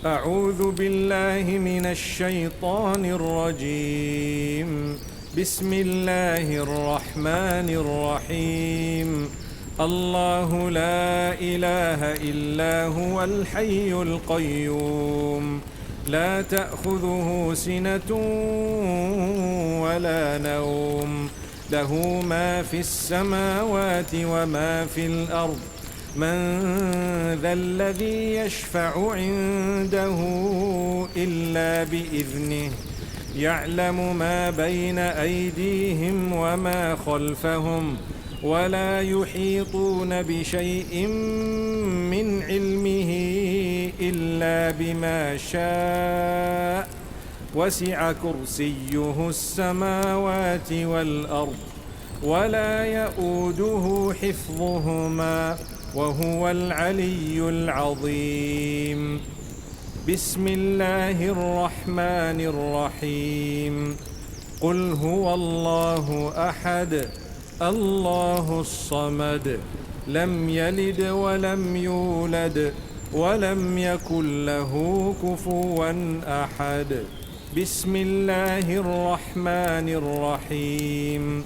أعوذ بالله من الشيطان الرجيم. بسم الله الرحمن الرحيم. الله لا إله إلا هو الحي القيوم، لا تأخذه سنة ولا نوم، له ما في السماوات وما في الأرض. من ذا الذي يشفع عنده إلا بإذنه، يعلم ما بين أيديهم وما خلفهم، ولا يحيطون بشيء من علمه إلا بما شاء، وسع كرسيه السماوات والأرض، ولا يؤوده حفظهما، وهو العلي العظيم. بسم الله الرحمن الرحيم. قل هو الله أحد، الله الصمد، لم يلد ولم يولد ولم يكن له كفوا أحد. بسم الله الرحمن الرحيم.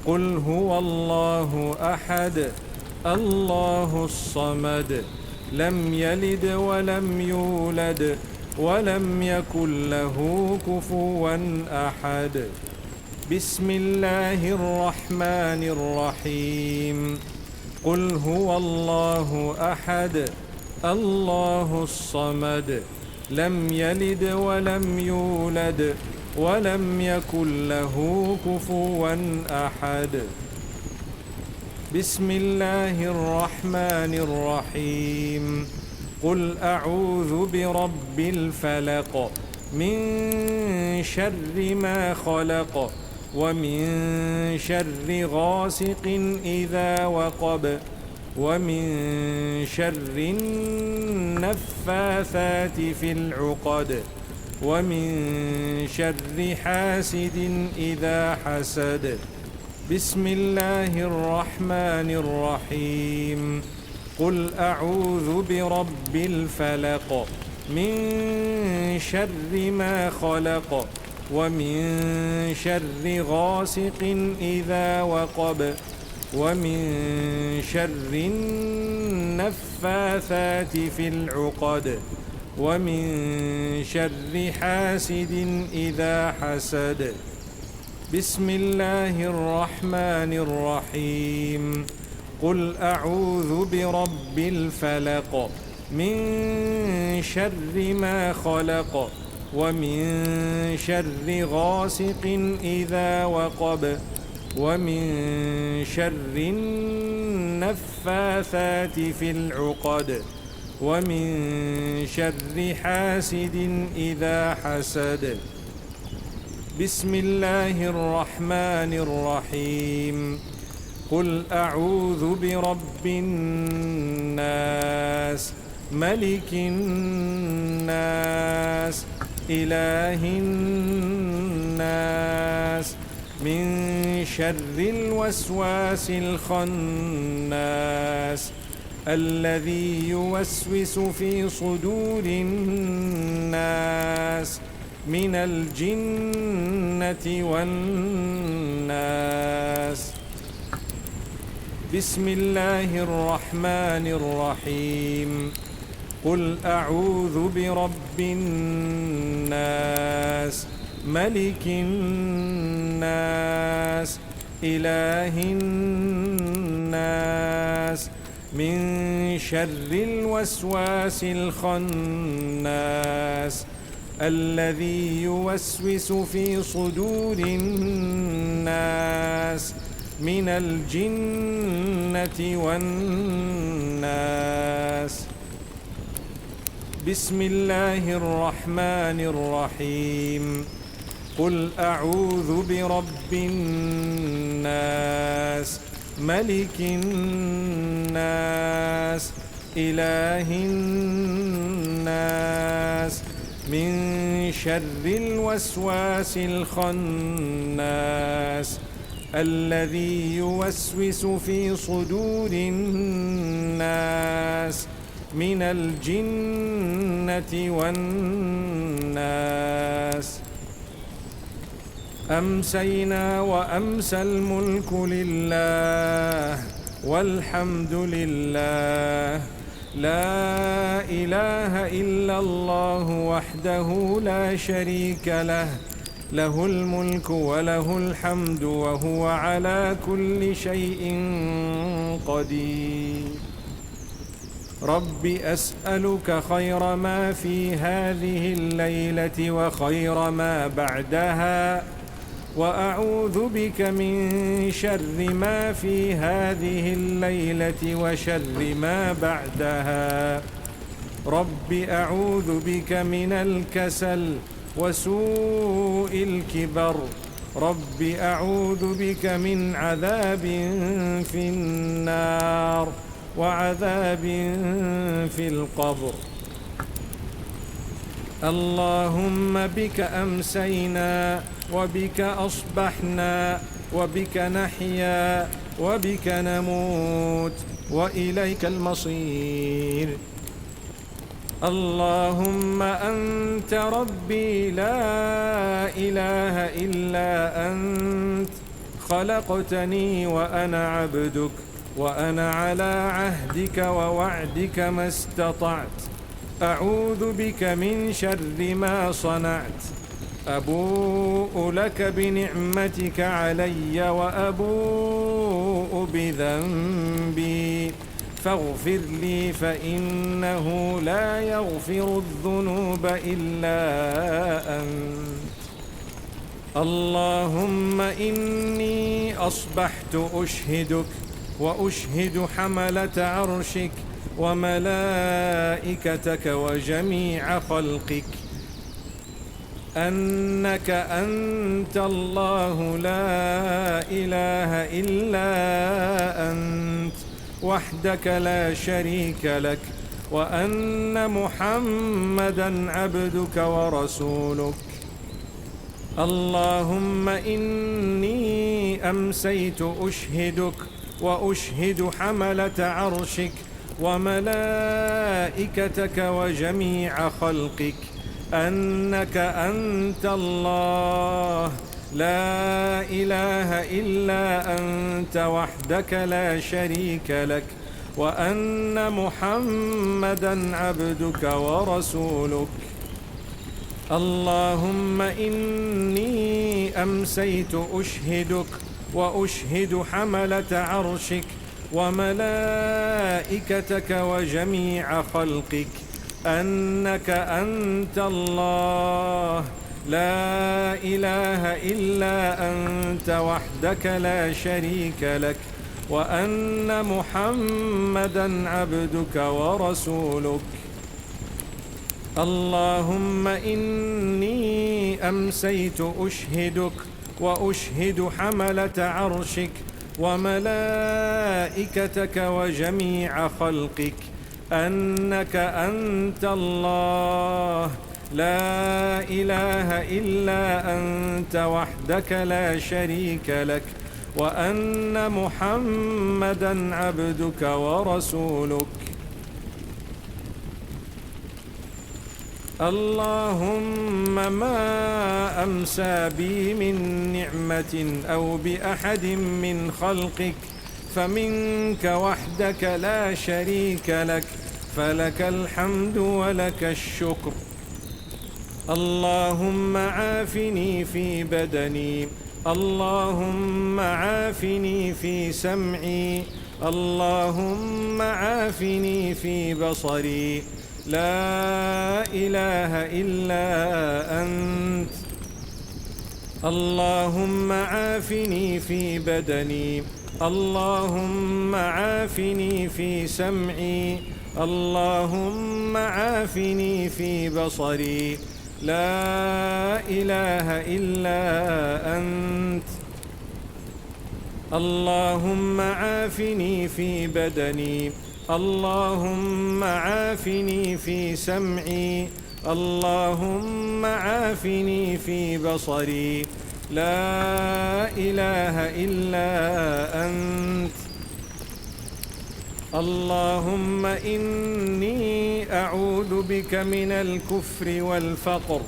قل هو الله أحد، الله الصمد، لم يلد ولم يولد ولم يكن له كفوا أحد. بسم الله الرحمن الرحيم. قل هو الله أحد، الله الصمد، لم يلد ولم يولد ولم يكن له كفوا أحد. بسم الله الرحمن الرحيم. قل أعوذ برب الفلق، من شر ما خلق، ومن شر غاسق إذا وقب، ومن شر النفاثات في العقد، ومن شر حاسد إذا حسد. بسم الله الرحمن الرحيم. قل أعوذ برب الفلق، من شر ما خلق، ومن شر غاسق إذا وقب، ومن شر النفاثات في العقد، ومن شر حاسد إذا حسد. بسم الله الرحمن الرحيم. قل أعوذ برب الفلق، من شر ما خلق، ومن شر غاسق إذا وقب، ومن شر النفاثات في العقد، ومن شر حاسد إذا حسد. بسم الله الرحمن الرحيم. قل أعوذ برب الناس، ملك الناس، إله الناس، من شر الوسواس الخناس، الذي يوسوس في صدور الناس من الجنة والناس. بسم الله الرحمن الرحيم. قل أعوذ برب الناس، ملك الناس، إله الناس، من شر الوسواس الخناس، الذي يوسوس في صدور الناس من الجنة والناس. بسم الله الرحمن الرحيم. قل أعوذ برب الناس، ملك الناس، إله الناس، من شر الوسواس الخناس، الذي يوسوس في صدور الناس من الجنة والناس. أمسينا وأمسى الملك لله والحمد لله، لا إله إلا الله وحده لا شريك له، له الملك وله الحمد وهو على كل شيء قدير. رب أسألك خير ما في هذه الليلة وخير ما بعدها، وأعوذ بك من شر ما في هذه الليلة وشر ما بعدها. رب أعوذ بك من الكسل وسوء الكبر. رب أعوذ بك من عذاب في النار وعذاب في القبر. اللهم بك أمسينا وبك أصبحنا وبك نحيا وبك نموت وإليك المصير. اللهم أنت ربي لا إله إلا أنت، خلقتني وأنا عبدك، وأنا على عهدك ووعدك ما استطعت. أعوذ بك من شر ما صنعت. أبوء لك بنعمتك علي وأبوء بذنبي، فاغفر لي فإنه لا يغفر الذنوب إلا أنت. اللهم إني أصبحت أشهدك وأشهد حملة عرشك وملائكتك وجميع خلقك أنك أنت الله لا إله إلا أنت وحدك لا شريك لك، وأن محمدًا عبدك ورسولك. اللهم إني أمسيت أشهدك وأشهد حملة عرشك وملائكتك وجميع خلقك أنك أنت الله لا إله إلا أنت وحدك لا شريك لك، وأن محمدًا عبدك ورسولك. اللهم إني أمسيت أشهدك وأشهد حملة عرشك وملائكتك وجميع خلقك أنك أنت الله لا إله إلا أنت وحدك لا شريك لك، وأن محمدًا عبدك ورسولك. اللهم إني أمسيت أشهدك وأشهد حملة عرشك وملائكتك وجميع خلقك أنك أنت الله لا إله إلا أنت وحدك لا شريك لك، وأن محمدًا عبدك ورسولك. اللهم ما أمسى بي من نعمة أو بأحد من خلقك فمنك وحدك لا شريك لك، فلك الحمد ولك الشكر. اللهم عافني في بدني، اللهم عافني في سمعي، اللهم عافني في بصري. لا إله إلا أنت. اللهم عافني في بدني، اللهم عافني في سمعي، اللهم عافني في بصري. لا إله إلا أنت. اللهم عافني في بدني، اللهم عافني في سمعي، اللهم عافني في بصري. لا إله إلا أنت. اللهم إني أعوذ بك من الكفر والفقر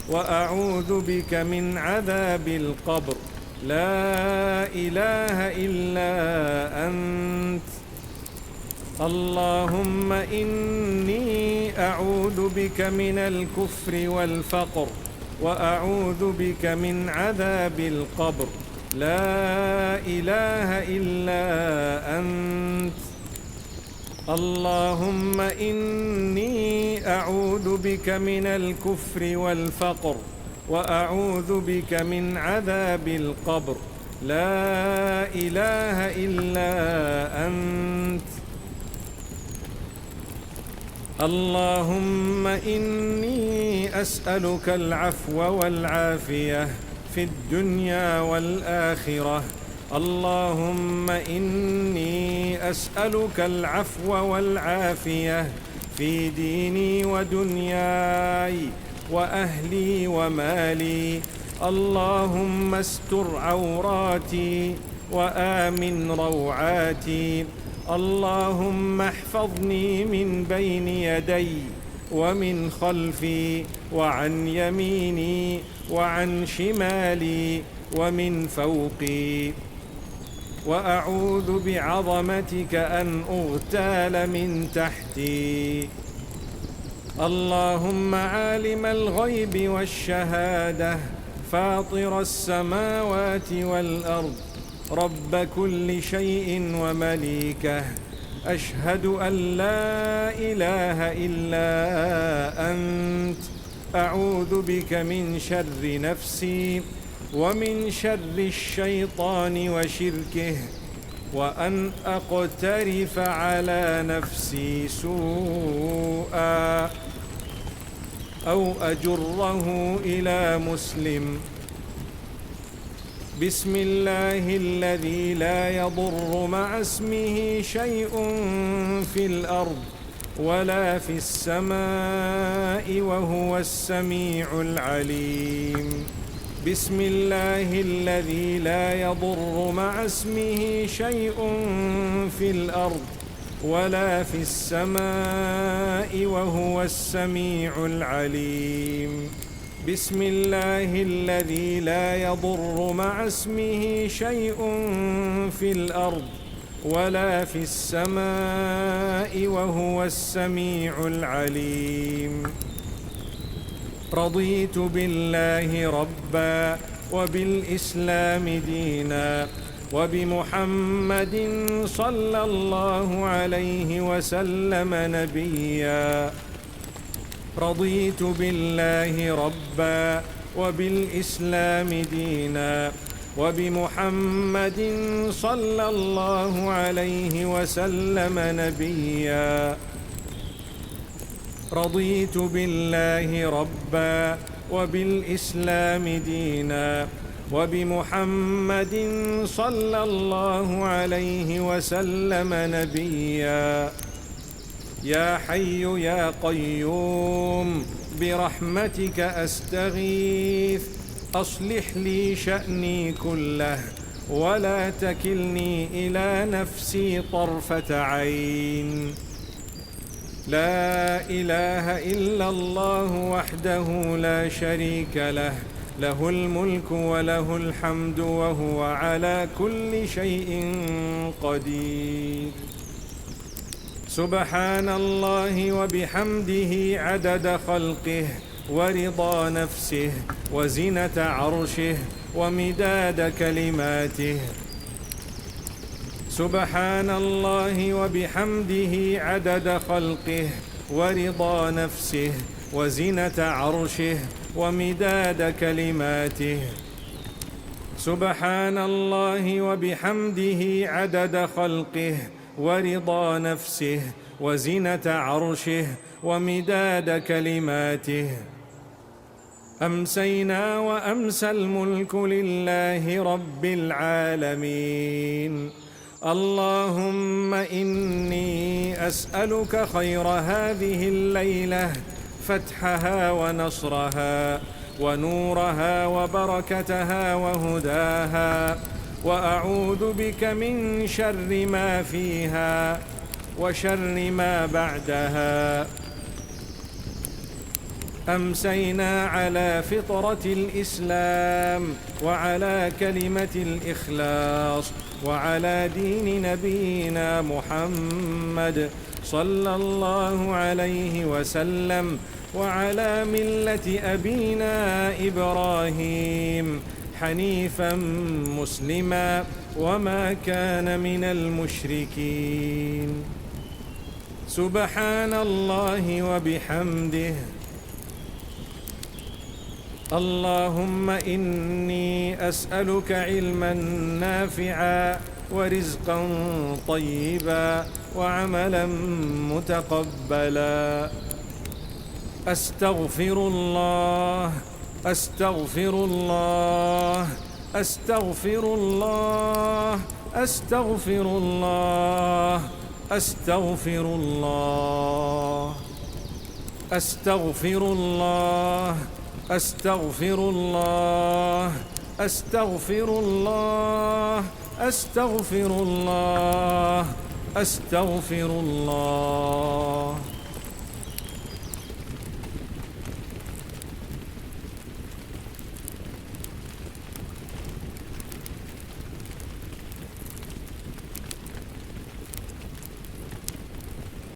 وأعوذ بك من عذاب القبر، لا إله إلا أنت. اللهم إني أعوذ بك من الكفر والفقر وأعوذ بك من عذاب القبر، لا إله إلا أنت. اللهم إني أعوذ بك من الكفر والفقر وأعوذ بك من عذاب القبر، لا إله إلا أنت. اللهم إني أسألك العفو والعافية في الدنيا والآخرة. اللهم إني أسألك العفو والعافية في ديني ودنياي وأهلي ومالي. اللهم استر عوراتي وآمن روعاتي. اللهم احفظني من بين يدي ومن خلفي وعن يميني وعن شمالي ومن فوقي، وأعوذ بعظمتك أن أغتال من تحتي. اللهم عالم الغيب والشهادة فاطر السماوات والأرض رب كل شيء ومليكه، أشهد أن لا إله إلا أنت. أعوذ بك من شر نفسي ومن شر الشيطان وشركه، وأن أقترف على نفسي سوءا أو أجره إلى مسلم. بسم الله الذي لا يضر مع اسمه شيء في الأرض ولا في السماء وهو السميع العليم. بسم الله الذي لا يضر مع اسمه شيء في الأرض ولا في السماء وهو السميع العليم. بسم الله الذي لا يضر مع اسمه شيء في الأرض ولا في السماء وهو السميع العليم. رضيت بالله ربا وبالإسلام دينا وبمحمد صلى الله عليه وسلم نبيا. رضيت بالله ربا وبالإسلام دينا وبمحمد صلى الله عليه وسلم نبيا. رضيت بالله ربا وبالإسلام دينا وبمحمد صلى الله عليه وسلم نبيا. يا حي يا قيوم برحمتك أستغيث، أصلح لي شأني كله ولا تكلني إلى نفسي طرفة عين. لا إله إلا الله وحده لا شريك له، له الملك وله الحمد وهو على كل شيء قدير. سبحان الله وبحمده عدد خلقه ورضا نفسه وزنة عرشه ومداد كلماته. سبحان الله وبحمده عدد خلقه ورضا نفسه وزنة عرشه ومداد كلماته. سبحان الله وبحمده عدد خلقه ورضا نفسه وزنة عرشه ومداد كلماته. أمسينا وأمسى الملك لله رب العالمين. اللهم إني أسألك خير هذه الليلة، فتحها ونصرها ونورها وبركتها وهداها، وأعوذ بك من شر ما فيها وشر ما بعدها. أمسينا على فطرة الإسلام وعلى كلمة الإخلاص وعلى دين نبينا محمد صلى الله عليه وسلم وعلى ملة أبينا إبراهيم حنيفا مسلما وما كان من المشركين. سبحان الله وبحمده. اللهم إني أسألك علما نافعا ورزقا طيبا وعملا متقبلا. أستغفر الله أستغفر الله أستغفر الله أستغفر الله أستغفر الله أستغفر الله أستغفر الله أستغفر الله أستغفر الله أستغفر الله.